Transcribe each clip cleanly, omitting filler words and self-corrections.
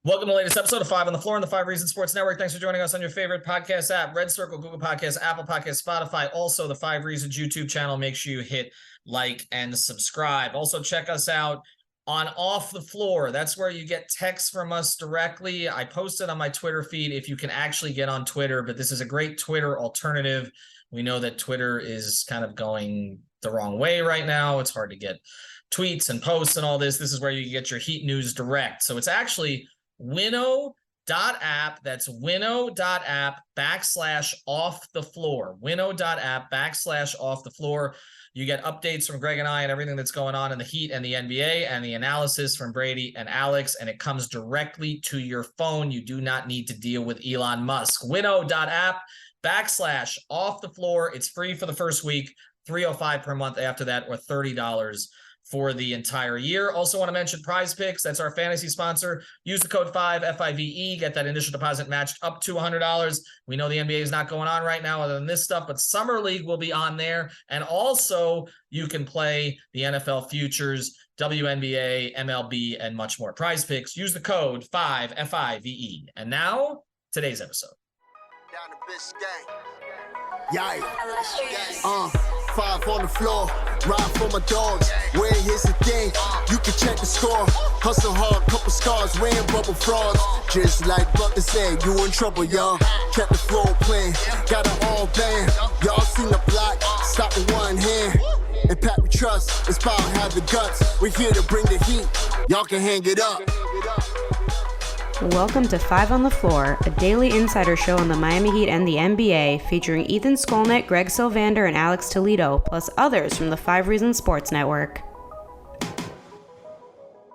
Welcome to the latest episode of 5 on the Floor on the 5 Reasons Sports Network. Thanks for joining us on your favorite podcast app, Red Circle, Google Podcasts, Apple Podcasts, Spotify. Also, the 5 Reasons YouTube channel. Make sure you hit like and subscribe. Also, check us out on Off the Floor. That's where you get texts from us directly. I posted on my Twitter feed if you can actually get on Twitter, but this is a great Twitter alternative. We know that Twitter is kind of going the wrong way right now. It's hard to get tweets and posts and all this. This is where you get your Heat news direct. So it's actually winnow.app. That's winnow.app/off the floor. Winnow.app/off the floor. You get updates from Greg and I and everything that's going on in the Heat and the NBA and the analysis from Brady and Alex, and it comes directly to your phone. You do not need to deal with Elon Musk. Winnow.app/off the floor. It's free for the first week, $3.05 per month after that, or $30 for the entire year. Also want to mention Prize Picks. That's our fantasy sponsor. Use the code 5, F-I-V-E, get that initial deposit matched up to $100. We know the NBA is not going on right now other than this stuff, but Summer League will be on there. And also you can play the NFL futures, WNBA, MLB, and much more. Prize Picks. Use the code 5, F-I-V-E. And now, today's episode. Down the bitch gang. Yikes. 5 on the floor, ride for my dogs. Where here's the thing, you can check the score. Hustle hard, couple scars, wearing rubber frauds. Just like Butler said, you in trouble, y'all. Kept the floor playing, got it all banned. Y'all seen the block, stop with one hand. And Pat we trust, it's power, have the guts. We're here to bring the heat, y'all can hang it up. Welcome to 5 on the Floor, a daily insider show on the Miami Heat and the NBA, featuring Ethan Skolnick, Greg Sylvander, and Alex Toledo, plus others from the 5 Reasons Sports Network. All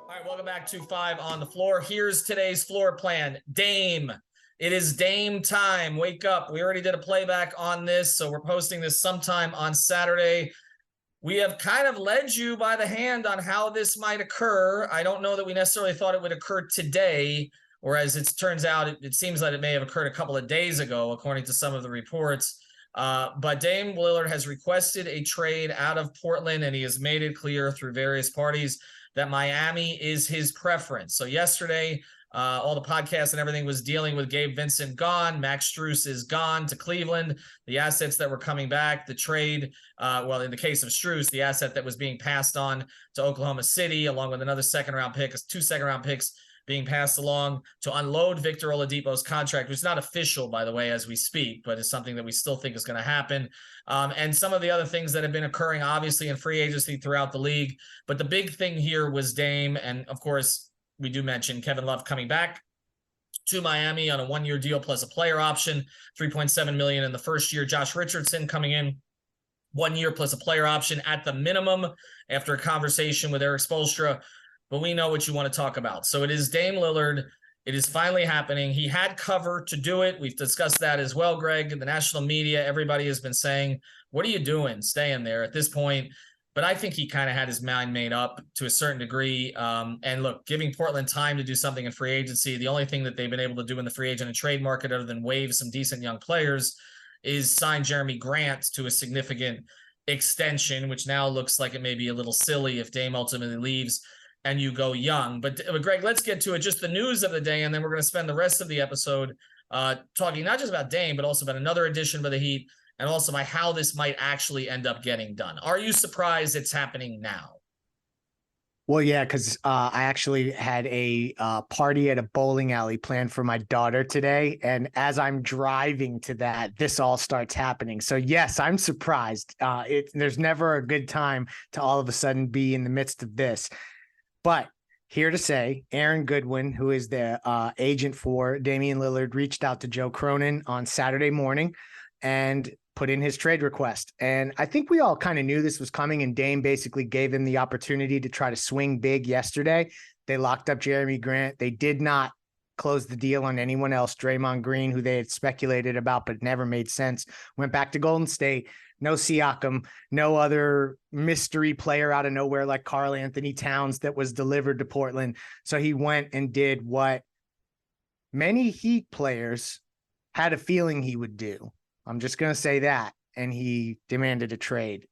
right, welcome back to 5 on the Floor. Here's today's floor plan. Dame. It is Dame time. Wake up. We already did a playback on this, so we're posting this sometime on Saturday. We have kind of led you by the hand on how this might occur. I don't know that we necessarily thought it would occur today, or as it turns out, it seems that it may have occurred a couple of days ago, according to some of the reports. But Dame Lillard has requested a trade out of Portland, and he has made it clear through various parties that Miami is his preference. So yesterday, all the podcasts and everything was dealing with Gabe Vincent gone. Max Strus is gone to Cleveland. The assets that were coming back, the trade, well, in the case of Strus, the asset that was being passed on to Oklahoma City, along with another second-round pick, 2 second-round picks, being passed along to unload Victor Oladipo's contract, which is not official, by the way, as we speak, but is something that we still think is going to happen. And some of the other things that have been occurring, obviously, in free agency throughout the league. But the big thing here was Dame. And, of course, we do mention Kevin Love coming back to Miami on a 1-year deal plus a player option, $3.7 million in the first year. Josh Richardson coming in 1 year plus a player option at the minimum after a conversation with Eric Spoelstra. But we know what you want to talk about. So it is Dame Lillard. It is finally happening. He had cover to do it. We've discussed that as well, Greg. The national media, everybody has been saying, what are you doing staying there at this point? But I think he kind of had his mind made up to a certain degree. And look, giving Portland time to do something in free agency, the only thing that they've been able to do in the free agent and trade market other than waive some decent young players is sign Jeremy Grant to a significant extension, which now looks like it may be a little silly if Dame ultimately leaves and you go young. But Greg, let's get to it. Just the news of the day, and then we're going to spend the rest of the episode talking not just about Dame, but also about another addition by the Heat, and also by how this might actually end up getting done. Are you surprised it's happening now? Well, yeah, because I actually had a party at a bowling alley planned for my daughter today. And as I'm driving to that, this all starts happening. So, yes, I'm surprised. There's never a good time to all of a sudden be in the midst of this. But here to say, Aaron Goodwin, who is the agent for Damian Lillard, reached out to Joe Cronin on Saturday morning and put in his trade request. And I think we all kind of knew this was coming, and Dame basically gave him the opportunity to try to swing big yesterday. They locked up Jeremy Grant. They did not close the deal on anyone else. Draymond Green, who they had speculated about but never made sense, went back to Golden State. No Siakam, no other mystery player out of nowhere like Karl Anthony Towns that was delivered to Portland. So he went and did what many Heat players had a feeling he would do. I'm just going to say that. And he demanded a trade.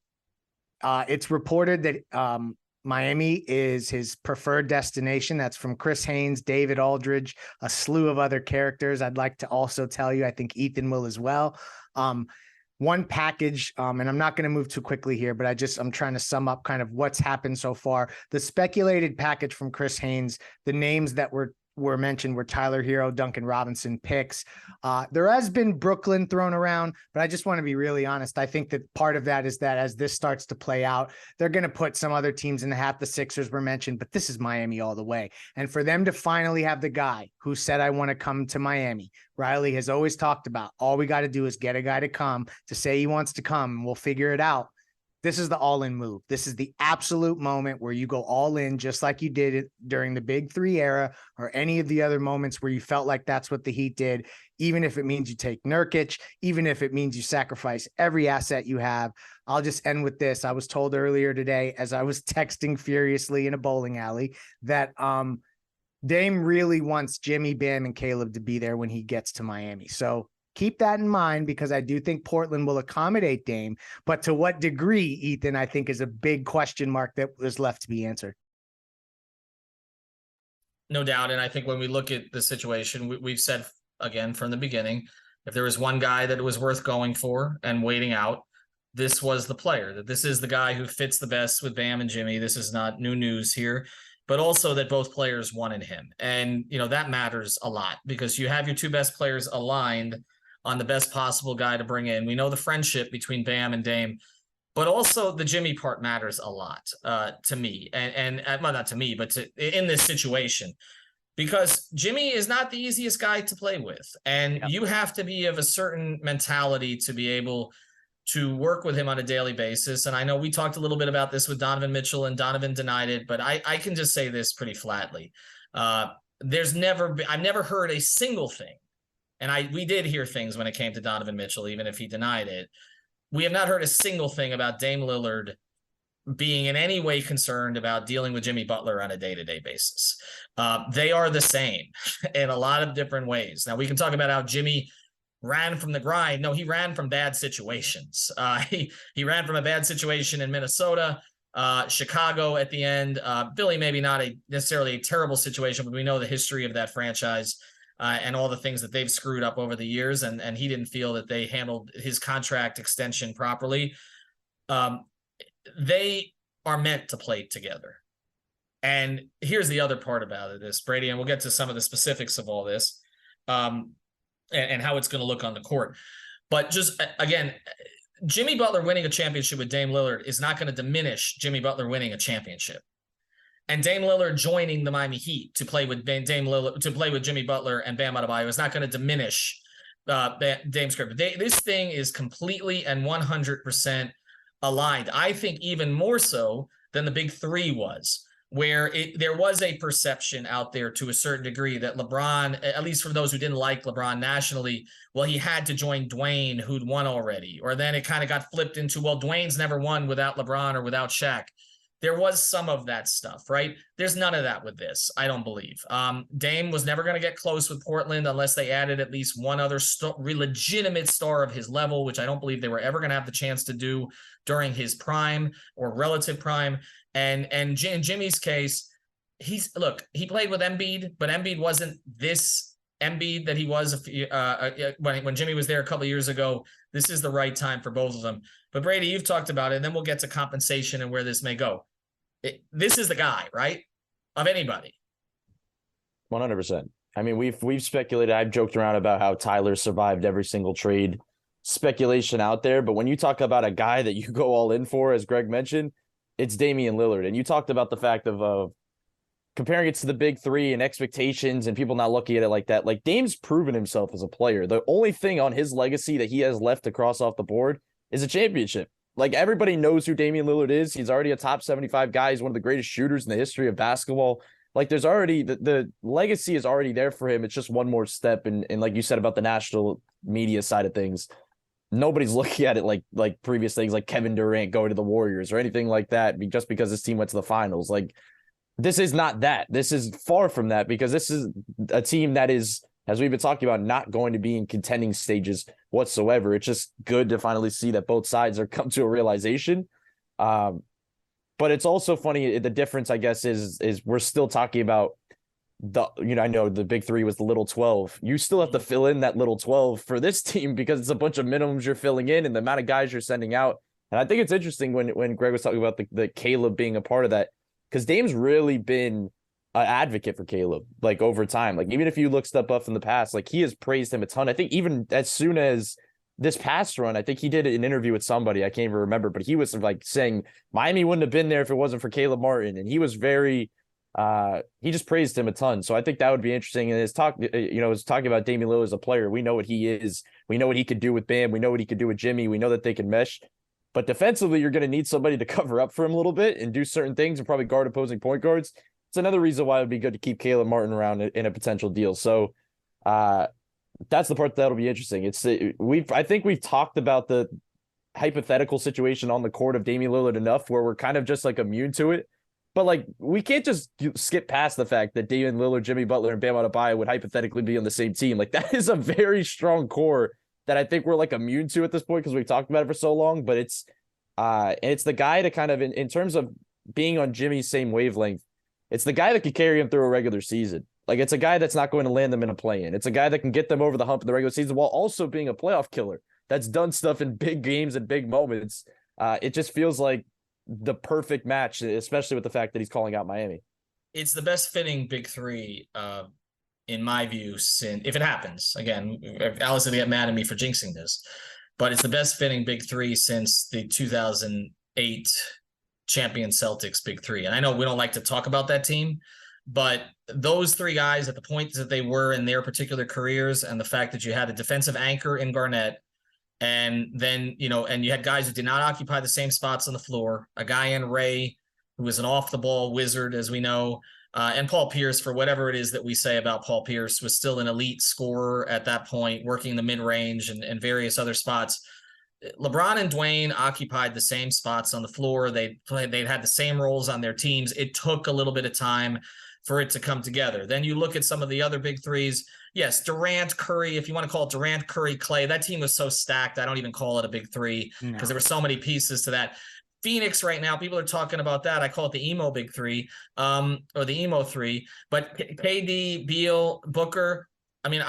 It's reported that Miami is his preferred destination. That's from Chris Haynes, David Aldridge, a slew of other characters. I'd like to also tell you, I think Ethan will as well. One package, and I'm not going to move too quickly here, but I'm trying to sum up kind of what's happened so far. The speculated package from Chris Haynes, the names that were mentioned were Tyler Hero, Duncan Robinson picks. There has been Brooklyn thrown around, but I just want to be really honest. I think that part of that is that as this starts to play out, they're going to put some other teams in the hat. The Sixers were mentioned, but this is Miami all the way. And for them to finally have the guy who said, I want to come to Miami, Riley has always talked about, all we got to do is get a guy to come, to say he wants to come, and we'll figure it out. This is the all-in move. This is the absolute moment where you go all in, just like you did it during the Big Three era or any of the other moments where you felt like that's what the Heat did, even if it means you take Nurkic, even if it means you sacrifice every asset you have. I'll just end with this. I was told earlier today, as I was texting furiously in a bowling alley, that Dame really wants Jimmy, Bam, and Caleb to be there when he gets to Miami. So keep that in mind, because I do think Portland will accommodate Dame, but to what degree, Ethan, I think is a big question mark that was left to be answered. No doubt. And I think when we look at the situation, we've said again from the beginning, if there was one guy that was worth going for and waiting out, this was the player. That this is the guy who fits the best with Bam and Jimmy. This is not new news here, but also that both players wanted him. And, that matters a lot, because you have your two best players aligned on the best possible guy to bring in. We know the friendship between Bam and Dame, but also the Jimmy part matters a lot to me. And well, not to me, but in this situation, because Jimmy is not the easiest guy to play with. And you have to be of a certain mentality to be able to work with him on a daily basis. And I know we talked a little bit about this with Donovan Mitchell, and Donovan denied it, but I can just say this pretty flatly. I've never heard a single thing. And we did hear things when it came to Donovan Mitchell, even if he denied it. We have not heard a single thing about Dame Lillard being in any way concerned about dealing with Jimmy Butler on a day-to-day basis. They are the same in a lot of different ways. Now, we can talk about how Jimmy ran from the grind. No, he ran from bad situations. He ran from a bad situation in Minnesota, Chicago at the end. Philly, maybe not necessarily a terrible situation, but we know the history of that franchise. And all the things that they've screwed up over the years, and he didn't feel that they handled his contract extension properly. They are meant to play together. And here's the other part about this, Brady, and we'll get to some of the specifics of all this and how it's going to look on the court. But just, again, Jimmy Butler winning a championship with Dame Lillard is not going to diminish Jimmy Butler winning a championship. And Dame Lillard joining the Miami Heat to play with Dame Lillard, to play with Jimmy Butler and Bam Adebayo is not going to diminish Dame's career. This thing is completely and 100% aligned. I think even more so than the Big Three was, where there was a perception out there to a certain degree that LeBron, at least for those who didn't like LeBron nationally, well, he had to join Dwayne, who'd won already. Or then it kind of got flipped into, well, Dwayne's never won without LeBron or without Shaq. There was some of that stuff, right? There's none of that with this, I don't believe. Dame was never going to get close with Portland unless they added at least one other legitimate star of his level, which I don't believe they were ever going to have the chance to do during his prime or relative prime. And in Jimmy's case, he played with Embiid, but Embiid wasn't this Embiid that he was when Jimmy was there a couple of years ago. This is the right time for both of them. But Brady, you've talked about it, and then we'll get to compensation and where this may go. This is the guy, right? Of anybody. 100%. I mean, we've speculated. I've joked around about how Tyler survived every single trade speculation out there. But when you talk about a guy that you go all in for, as Greg mentioned, it's Damian Lillard. And you talked about the fact of comparing it to the Big Three and expectations and people not looking at it like that. Like, Dame's proven himself as a player. The only thing on his legacy that he has left to cross off the board is a championship. Like, everybody knows who Damian Lillard is. He's already a top 75 guy. He's one of the greatest shooters in the history of basketball. Like, there's already the legacy is already there for him. It's just one more step. And like you said about the national media side of things, nobody's looking at it like previous things like Kevin Durant going to the Warriors or anything like that just because his team went to the finals. Like, this is not that. This is far from that, because this is a team that is, as we've been talking about, not going to be in contending stages whatsoever. It's just good to finally see that both sides are come to a realization. God, But it's also funny. The difference, I guess, is we're still talking about I know the big three was the little 12. You still have to fill in that little 12 for this team because it's a bunch of minimums you're filling in and the amount of guys you're sending out. And I think it's interesting when Greg was talking about the Caleb being a part of that, because Dame's really been an advocate for Caleb, like over time. Like even if you look stuff up in the past, like he has praised him a ton. I think even as soon as this past run, I think he did an interview with somebody, I can't even remember, but he was like saying Miami wouldn't have been there if it wasn't for Caleb Martin. And he was very, he just praised him a ton. So I think that would be interesting. And his talk, was talking about Damian Lillard as a player. We know what he is. We know what he could do with Bam. We know what he could do with Jimmy. We know that they can mesh. But defensively, you're going to need somebody to cover up for him a little bit and do certain things and probably guard opposing point guards. It's another reason why it would be good to keep Caleb Martin around in a potential deal. So that's the part that'll be interesting. I think we've talked about the hypothetical situation on the court of Damian Lillard enough where we're kind of just like immune to it. But like we can't just skip past the fact that Damian Lillard, Jimmy Butler, and Bam Adebayo would hypothetically be on the same team. Like that is a very strong core that I think we're like immune to at this point because we've talked about it for so long. But it's the guy to kind of in terms of being on Jimmy's same wavelength, it's the guy that could carry him through a regular season. Like it's a guy that's not going to land them in a play-in. It's a guy that can get them over the hump in the regular season while also being a playoff killer that's done stuff in big games and big moments. It just feels like the perfect match, especially with the fact that he's calling out Miami. It's the best fitting big three, in my view, since if it happens again. Alex will get mad at me for jinxing this, but it's the best fitting big three since the 2008 champion Celtics big three. And I know we don't like to talk about that team, but those three guys at the point that they were in their particular careers, and the fact that you had a defensive anchor in Garnett, and then, and you had guys who did not occupy the same spots on the floor, a guy in Ray who was an off the ball wizard, as we know, and Paul Pierce, for whatever it is that we say about Paul Pierce, was still an elite scorer at that point, working the mid-range and various other spots. LeBron and Dwayne occupied the same spots on the floor. They'd had the same roles on their teams. It took a little bit of time for it to come together. Then you look at some of the other big threes. Yes, Durant, Curry, if you want to call it Durant, Curry, Clay, that team was so stacked. I don't even call it a big three because there were so many pieces to that. Phoenix right now, people are talking about that. I call it the emo big three, or the emo three. But KD, Beal, Booker, Durant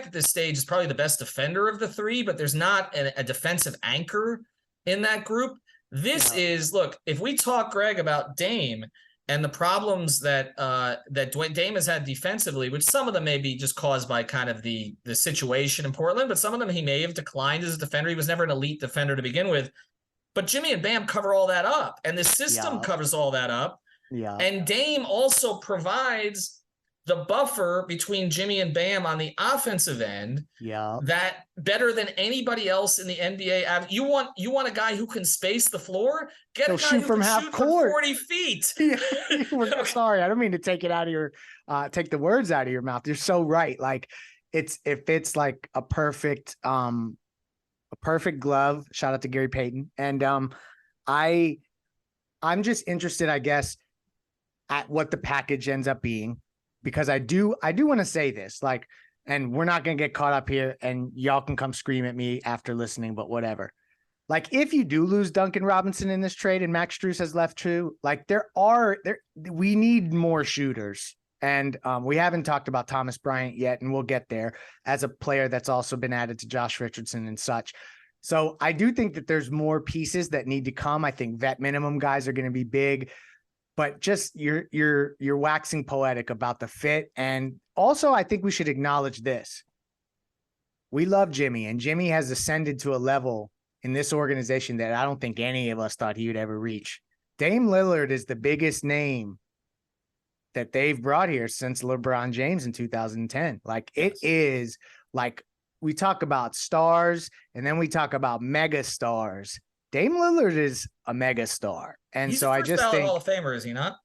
at this stage is probably the best defender of the three, but there's not a defensive anchor in that group. Look, if we talk, Greg, about Dame and the problems that Dame has had defensively, which some of them may be just caused by kind of the situation in Portland, but some of them he may have declined as a defender. He was never an elite defender to begin with. But Jimmy and Bam cover all that up, and the system covers all that up. Yeah. And Dame also provides the buffer between Jimmy and Bam on the offensive end. Yeah. That better than anybody else in the NBA. You want a guy who can space the floor? Get a guy shoot who from can half shoot court. From 40 feet. Sorry, I don't mean to take it out of your take the words out of your mouth. You're so right. Like it's like a perfect glove. Shout out to Gary Payton. And I'm just interested, I guess, at what the package ends up being. Because I do want to say this, like, and we're not going to get caught up here and y'all can come scream at me after listening, but whatever. Like, if you do lose Duncan Robinson in this trade and Max Strus has left too, like we need more shooters. And we haven't talked about Thomas Bryant yet, and we'll get there as a player that's also been added to Josh Richardson and such. So I do think that there's more pieces that need to come. I think vet minimum guys are going to be big. But just you're waxing poetic about the fit. And also, I think we should acknowledge this. We love Jimmy, and Jimmy has ascended to a level in this organization that I don't think any of us thought he would ever reach. Dame Lillard is the biggest name that they've brought here since LeBron James in 2010. Like, it is like, we talk about stars and then we talk about mega stars. Dame Lillard is a mega star. And he's so I just think Hall of Famer, is he not?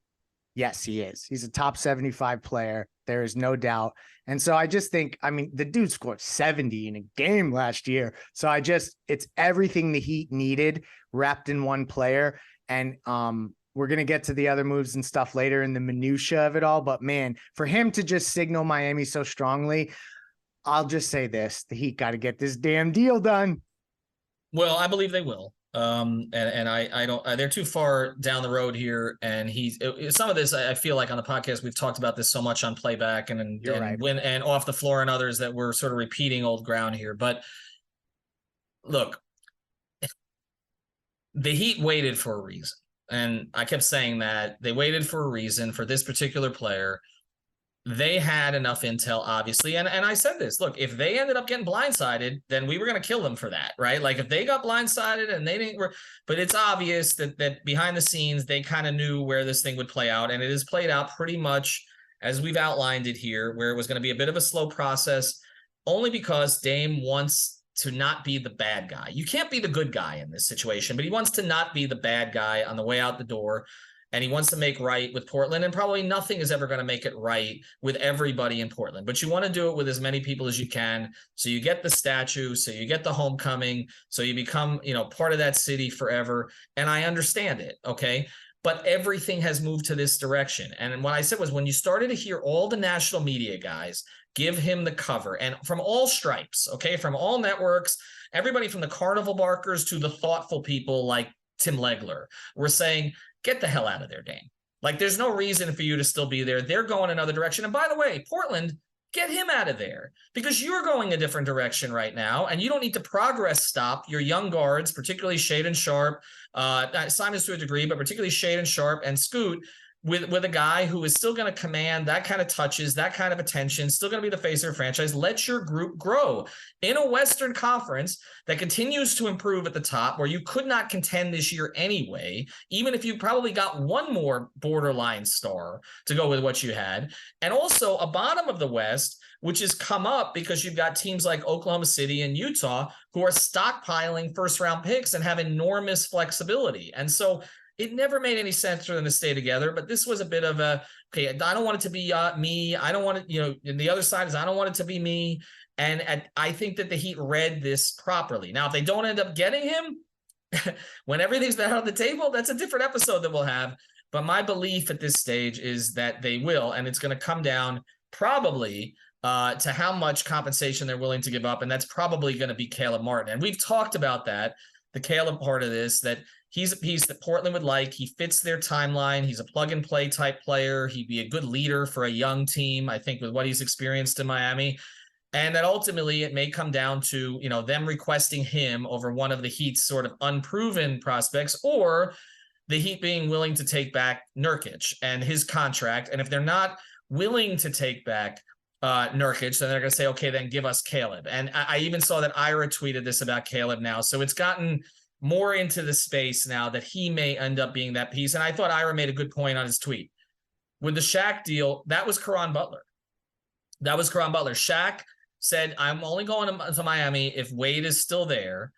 Yes, he is. He's a top 75 player. There is no doubt. And so I just think, the dude scored 70 in a game last year. So it's everything the Heat needed wrapped in one player. And we're going to get to the other moves and stuff later in the minutia of it all. But man, for him to just signal Miami so strongly, I'll just say this, the Heat got to get this damn deal done. Well, I believe they will. I don't, they're too far down the road here. And some of this, I feel like on the podcast, we've talked about this so much on playback and right. when, and off the floor and others, that we're sort of repeating old ground here. But look, the Heat waited for a reason. And I kept saying that they waited for a reason for this particular player. They had enough intel, obviously. And I said this, look, if they ended up getting blindsided, then we were going to kill them for that, right? Like if they got blindsided and they didn't, but it's obvious that behind the scenes, they kind of knew where this thing would play out. And it has played out pretty much as we've outlined it here, where it was going to be a bit of a slow process, only because Dame wants to not be the bad guy. You can't be the good guy in this situation, but he wants to not be the bad guy on the way out the door. And he wants to make right with Portland, and probably nothing is ever going to make it right with everybody in Portland. But you want to do it with as many people as you can, so you get the statue, so you get the homecoming, so you become, part of that city forever. And I understand it, okay? But everything has moved to this direction. And what I said was, when you started to hear all the national media guys give him the cover, and from all stripes, okay, from all networks, everybody from the carnival barkers to the thoughtful people like Tim Legler were saying, get the hell out of there, Dame. Like, there's no reason for you to still be there. They're going another direction. And by the way, Portland, get him out of there, because you're going a different direction right now, and you don't need to progress stop your young guards, particularly Shaedon Sharpe, Simons to a degree, but particularly Shaedon Sharpe and Scoot, with a guy who is still going to command that kind of touches, that kind of attention, still going to be the face of your franchise. Let your group grow in a Western Conference that continues to improve at the top, where you could not contend this year anyway, even if you probably got one more borderline star to go with what you had. And also a bottom of the West, which has come up because you've got teams like Oklahoma City and Utah who are stockpiling first-round picks and have enormous flexibility. And so it never made any sense for them to stay together, but this was a bit of a, okay, I don't want it to be me. I don't want it, and the other side is I don't want it to be me. And I think that the Heat read this properly. Now, if they don't end up getting him, when everything's been on the table, that's a different episode that we'll have. But my belief at this stage is that they will, and it's going to come down probably to how much compensation they're willing to give up. And that's probably going to be Caleb Martin. And we've talked about that, the Caleb part of this, that he's a piece that Portland would like. He fits their timeline. He's a plug-and-play type player. He'd be a good leader for a young team, I think, with what he's experienced in Miami. And that ultimately it may come down to, them requesting him over one of the Heat's sort of unproven prospects, or the Heat being willing to take back Nurkic and his contract. And if they're not willing to take back Nurkic, then they're going to say, okay, then give us Caleb. And I even saw that Ira tweeted this about Caleb now. So it's gotten more into the space now that he may end up being that piece. And I thought Ira made a good point on his tweet. With the Shaq deal, that was Caron Butler. Shaq said, I'm only going to Miami if Wade is still there.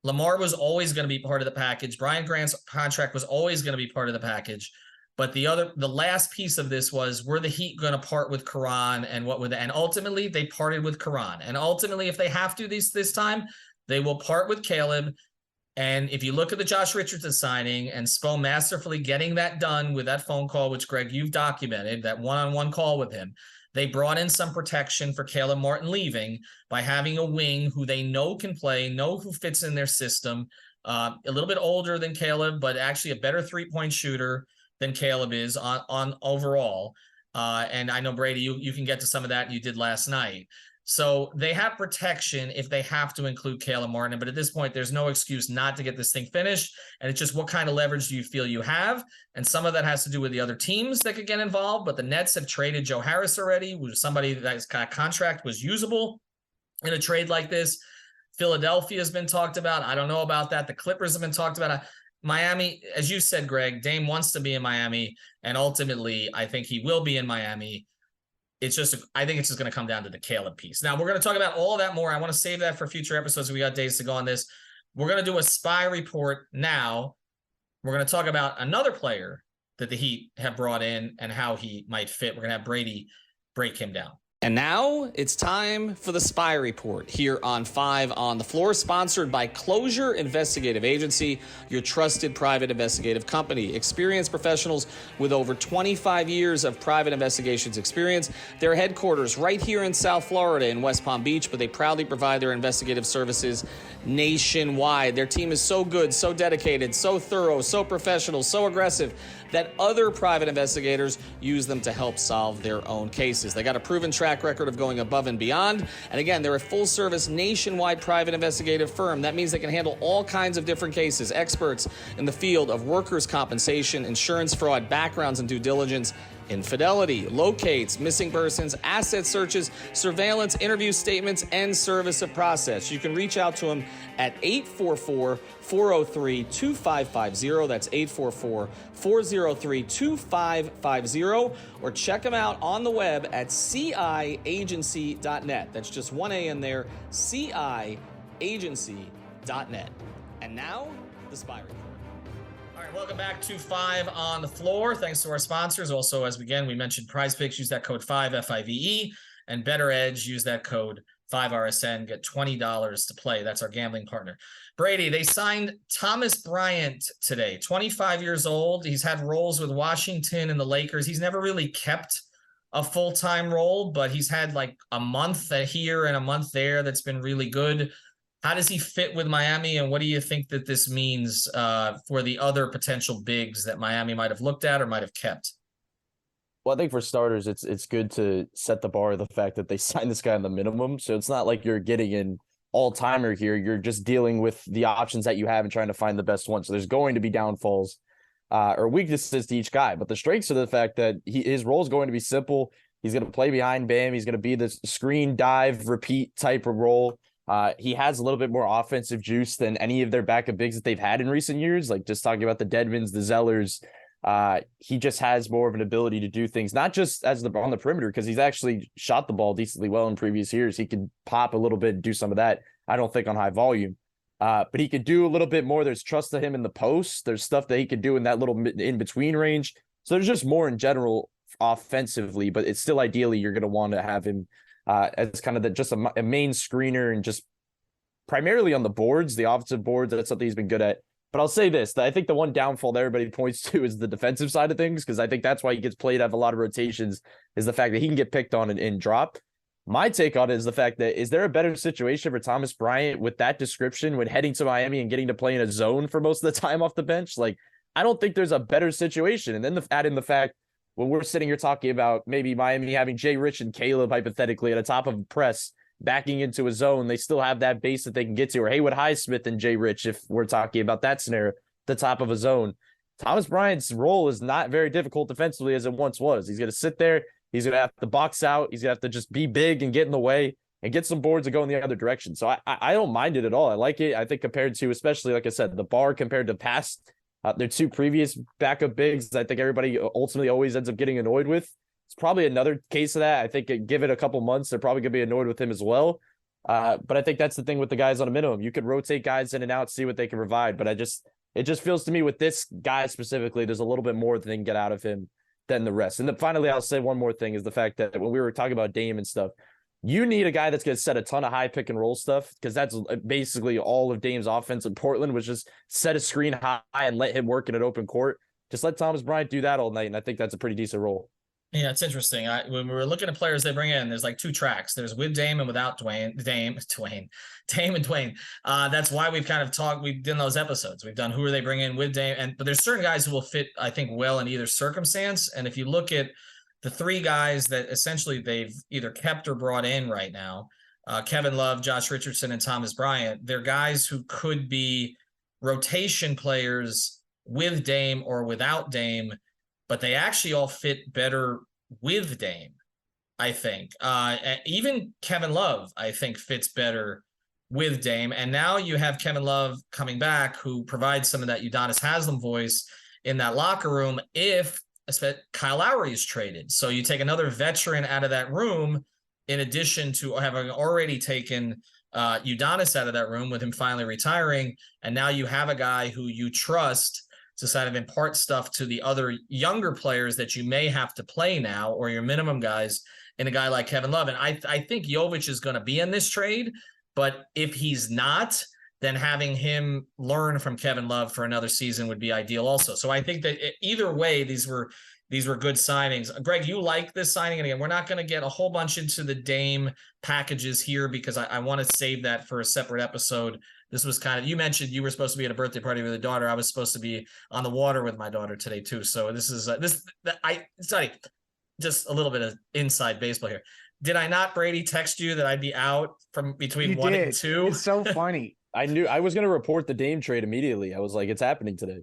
Lamar was always going to be part of the package. Brian Grant's contract was always going to be part of the package. But the last piece of this was, were the Heat going to part with Caron, and what would and ultimately they parted with Caron. And ultimately, if they have to this time, they will part with Caleb. And if you look at the Josh Richardson signing and Spo masterfully getting that done with that phone call, which Greg, you've documented, that one-on-one call with him, they brought in some protection for Caleb Martin leaving by having a wing who they know can play, know who fits in their system, a little bit older than Caleb, but actually a better three-point shooter than Caleb is on overall. And I know, Brady, you can get to some of that you did last night. So they have protection if they have to include Caleb Martin. But at this point, there's no excuse not to get this thing finished. And it's just, what kind of leverage do you feel you have? And some of that has to do with the other teams that could get involved. But the Nets have traded Joe Harris already, who was somebody that's contract was usable in a trade like this. Philadelphia has been talked about. I don't know about that. The Clippers have been talked about. Miami, as you said, Greg, Dame wants to be in Miami. And ultimately, I think he will be in Miami. I think it's just going to come down to the Caleb piece. Now, we're going to talk about all of that more. I want to save that for future episodes. We got days to go on this. We're going to do a spy report now. We're going to talk about another player that the Heat have brought in and how he might fit. We're going to have Brady break him down. And now it's time for the Spy Report here on 5 on the Floor, sponsored by Closure Investigative Agency, your trusted private investigative company. Experienced professionals with over 25 years of private investigations experience. Their headquarters right here in South Florida in West Palm Beach, but they proudly provide their investigative services nationwide. Their team is so good, so dedicated, so thorough, so professional, so aggressive that other private investigators use them to help solve their own cases. They got a proven track record of going above and beyond. And again, they're a full-service nationwide private investigative firm. That means they can handle all kinds of different cases. Experts in the field of workers' compensation, insurance fraud, backgrounds and due diligence, infidelity, locates, missing persons, asset searches, surveillance, interview statements, and service of process. You can reach out to them at 844-403-2550. That's 844-403-2550. Or check them out on the web at ciagency.net. That's just one A in there, ciagency.net. And now, the Spy Report. All right, welcome back to 5 on the Floor. Thanks to our sponsors. Also, as again, we mentioned Prize Picks, use that code 5, F-I-V-E, and Better Edge, use that code 5RSN, get $20 to play. That's our gambling partner. Brady, they signed Thomas Bryant today, 25 years old. He's had roles with Washington and the Lakers. He's never really kept a full-time role, but he's had like a month here and a month there that's been really good. How does he fit with Miami, and what do you think that this means for the other potential bigs that Miami might have looked at or might have kept? Well, I think for starters, it's good to set the bar, the fact that they signed this guy on the minimum. So it's not like you're getting an all-timer here. You're just dealing with the options that you have and trying to find the best one. So there's going to be downfalls or weaknesses to each guy. But the strengths are the fact that his role is going to be simple. He's going to play behind Bam. He's going to be this screen, dive, repeat type of role. He has a little bit more offensive juice than any of their backup bigs that they've had in recent years. Like just talking about the Dedmons, the Zellers, he just has more of an ability to do things, not just as on the perimeter, because he's actually shot the ball decently well in previous years. He could pop a little bit and do some of that. I don't think on high volume, but he could do a little bit more. There's trust to him in the post. There's stuff that he could do in that little in between range. So there's just more in general offensively, but it's still ideally you're going to want to have him as kind of just a main screener and just primarily on the boards, the offensive boards. That's something he's been good at. But I'll say this, that I think the one downfall that everybody points to is the defensive side of things, because I think that's why he gets played, have a lot of rotations, is the fact that he can get picked on and drop. My take on it is the fact that, is there a better situation for Thomas Bryant with that description when heading to Miami and getting to play in a zone for most of the time off the bench? Like, I don't think there's a better situation. And then add in the fact, when we're sitting here talking about maybe Miami having Jay Rich and Caleb hypothetically at the top of a press, backing into a zone, they still have that base that they can get to, or Haywood Highsmith and Jay Rich, if we're talking about that scenario, the top of a zone. Thomas Bryant's role is not very difficult defensively as it once was. He's going to sit there. He's going to have to box out. He's going to have to just be big and get in the way and get some boards and go in the other direction. So I don't mind it at all. I like it. I think compared to, especially, like I said, the bar compared to past, their two previous backup bigs, I think everybody ultimately always ends up getting annoyed with. It's probably another case of that. I think give it a couple months, they're probably going to be annoyed with him as well. But I think that's the thing with the guys on a minimum. You could rotate guys in and out, see what they can provide. But it just feels to me with this guy specifically, there's a little bit more that they can get out of him than the rest. And then finally, I'll say one more thing is the fact that when we were talking about Dame and stuff, you need a guy that's going to set a ton of high pick and roll stuff, because that's basically all of Dame's offense in Portland was just set a screen high and let him work in an open court. Just let Thomas Bryant do that all night, and I think that's a pretty decent role. Yeah, it's interesting. When we were looking at players they bring in, there's like two tracks. There's with Dame and without Dame and Dwayne. That's why we've kind of talked. We've done those episodes. We've done who are they bringing in with Dame, but there's certain guys who will fit, I think, well in either circumstance. And if you look at the three guys that essentially they've either kept or brought in right now, Kevin Love, Josh Richardson, and Thomas Bryant, they're guys who could be rotation players with Dame or without Dame, but they actually all fit better with Dame, I think. Even Kevin Love, I think, fits better with Dame. And now you have Kevin Love coming back, who provides some of that Udonis Haslem voice in that locker room if Kyle Lowry is traded. So you take another veteran out of that room, in addition to having already taken Udonis out of that room with him finally retiring. And now you have a guy who you trust to kind of impart stuff to the other younger players that you may have to play now, or your minimum guys in a guy like Kevin Love. And I think Jovic is going to be in this trade, but if he's not, then having him learn from Kevin Love for another season would be ideal also. So I think that either way, these were good signings. Greg, you like this signing? And again, we're not going to get a whole bunch into the Dame packages here because I want to save that for a separate episode. This was kind of, you mentioned you were supposed to be at a birthday party with a daughter. I was supposed to be on the water with my daughter today too. So this is sorry, just a little bit of inside baseball here. Did I not, Brady, text you that I'd be out from between 1 and 2? It's so funny. I knew I was going to report the Dame trade immediately. I was like, it's happening today.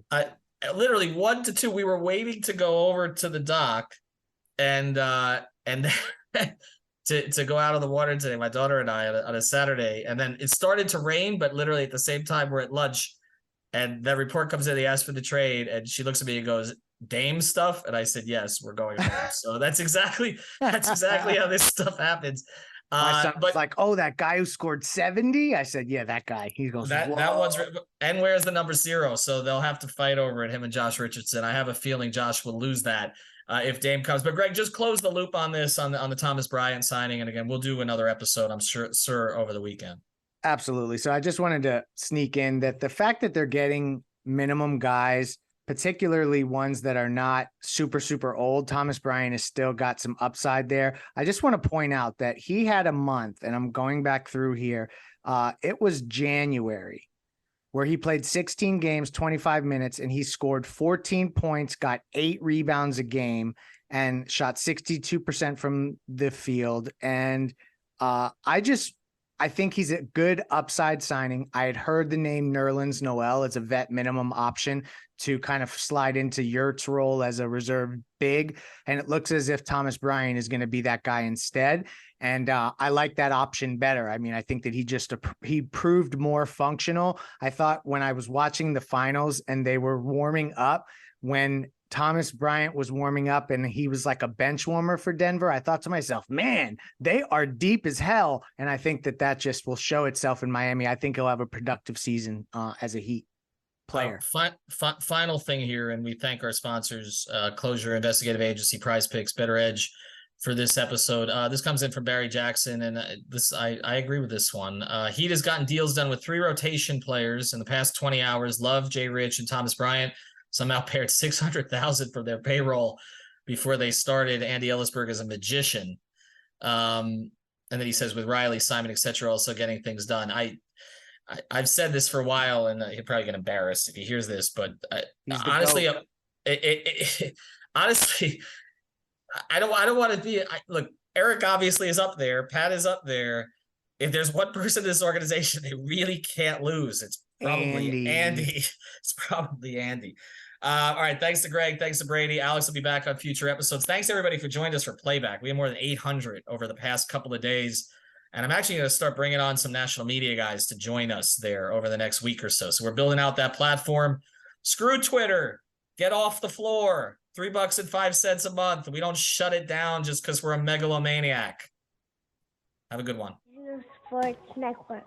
Literally 1 to 2. We were waiting to go over to the dock and to go out of the water today, my daughter and I on a Saturday. And then it started to rain, but literally at the same time we're at lunch and that report comes in, they asked for the trade and she looks at me and goes, Dame stuff? And I said, yes, we're going home. So that's exactly how this stuff happens. My son was like, oh, that guy who scored 70? I said, yeah, that guy. He goes, that one's, and where's the number 0? So they'll have to fight over it, him and Josh Richardson. I have a feeling Josh will lose that if Dame comes. But Greg, just close the loop on this, on the Thomas Bryant signing. And again, we'll do another episode, I'm sure over the weekend. Absolutely. So I just wanted to sneak in that the fact that they're getting minimum guys, particularly ones that are not super, super old. Thomas Bryant has still got some upside there. I just want to point out that he had a month, and I'm going back through here. It was January where he played 16 games, 25 minutes, and he scored 14 points, got 8 rebounds a game, and shot 62% from the field. And I think he's a good upside signing. I had heard the name Nerlens Noel as a vet minimum option to kind of slide into Yurt's role as a reserve big. And it looks as if Thomas Bryant is going to be that guy instead. And I like that option better. I mean, I think that he proved more functional. I thought when I was watching the finals and they were warming up, when Thomas Bryant was warming up and he was like a bench warmer for Denver, I thought to myself, man, they are deep as hell. And I think that just will show itself in Miami. I think he'll have a productive season as a Heat player. Final thing here, and we thank our sponsors, Closure Investigative Agency, Prize Picks, Better Edge, for this episode. This comes in from Barry Jackson, and I agree with this one. Heat has gotten deals done with 3 rotation players in the past 20 hours, Love, Jay Rich, and Thomas Bryant. Somehow paired $600,000 from their payroll before they started. Andy Ellisberg is a magician. And then he says with Riley, Simon, etc., also getting things done. I've said this for a while, and he'll probably get embarrassed if he hears this, but honestly, honestly, I don't want to be. Look, Eric obviously is up there. Pat is up there. If there's one person in this organization they really can't lose, it's probably Andy. It's probably Andy. All right. Thanks to Greg. Thanks to Brady. Alex will be back on future episodes. Thanks everybody for joining us for playback. We have more than 800 over the past couple of days. And I'm actually going to start bringing on some national media guys to join us there over the next week or so. So we're building out that platform. Screw Twitter. Get off the floor. $3.05 a month. We don't shut it down just because we're a megalomaniac. Have a good one. Sports Network.